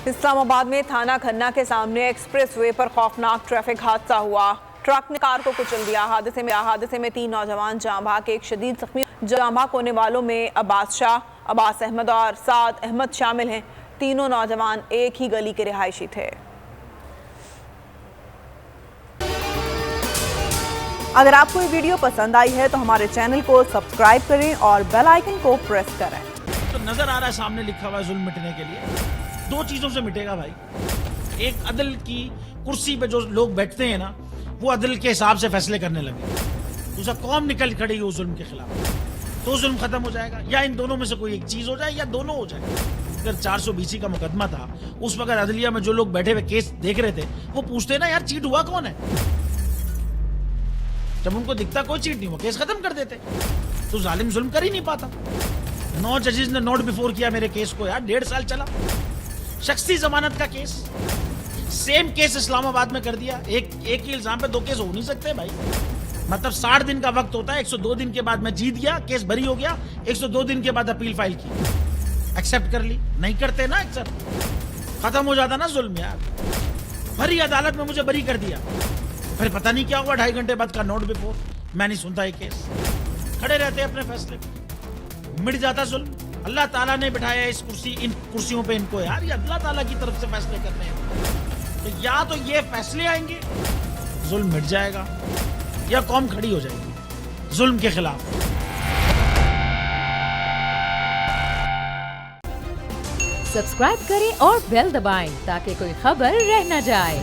इस्लामाबाद में थाना खन्ना के सामने एक्सप्रेसवे पर खौफनाक ट्रैफिक हादसा हुआ। ट्रक ने कार को कुचल दिया। हादसे में 3 नौजवान जाँ भाग, एक शदीद जख्मी। जाँ भाग होने वालों में अब्बास शाह, अब्बास अहमद और साद अहमद शामिल हैं। तीनों नौजवान एक ही गली के रिहायशी थे। अगर आपको ये वीडियो पसंद आई है तो हमारे चैनल को सब्सक्राइब करें और बेल आइकन को प्रेस करें। तो नजर आ रहा है सामने लिखा हुआ है जुल्म मिटने के लिए। 2 चीजों से मिटेगा भाई। एक, अदल की कुर्सी पे जो लोग बैठते हैं ना, वो अदल के हिसाब से फैसले करने लगे। दूसरा, कौम निकल खड़ी है उस जुल्म के खिलाफ, तो जुल्म खत्म हो जाएगा। या इन दोनों में से कोई एक चीज हो जाए या दोनों हो जाए। अगर 420 का मुकदमा था, उस वक्त अदलिया में जो लोग बैठे हुए केस देख रहे थे, वो पूछते ना यार चीट हुआ कौन है। जब उनको दिखता कोई चीट नहीं हुआ, केस खत्म कर देते। तो जालिम जुल्म कर ही नहीं पाता। 9 जजेस ने नोट बिफोर किया मेरे केस को यार, 1.5 साल चला। शख्सी जमानत का केस, सेम केस इस्लामाबाद में कर दिया। एक ही इल्जाम पे 2 केस हो नहीं सकते भाई। मतलब 60 दिन का वक्त होता है। 102 दिन के बाद मैं जीत गया, केस बरी हो गया। 102 दिन के बाद अपील फाइल की, एक्सेप्ट कर ली। नहीं करते ना एक्सेप्ट, खत्म हो जाता ना जुल्म यार। भरी अदालत में मुझे बरी कर दिया, फिर पता नहीं क्या हुआ। 2.5 घंटे बाद का नोट बिफोर, मैं नहीं सुनता ये केस। खड़े रहते अपने फैसले पे, मिट जाता जुल्म। अल्लाह ताला ने बिठाया इस कुर्सी, इन कुर्सियों पे इनको यार, ये अल्लाह ताला की तरफ से फैसले करने हैं। तो या तो ये फैसले आएंगे, जुल्म मिट जाएगा, या कौम खड़ी हो जाएगी जुल्म के खिलाफ। सब्सक्राइब करें और बेल दबाएं ताकि कोई खबर रह न जाए।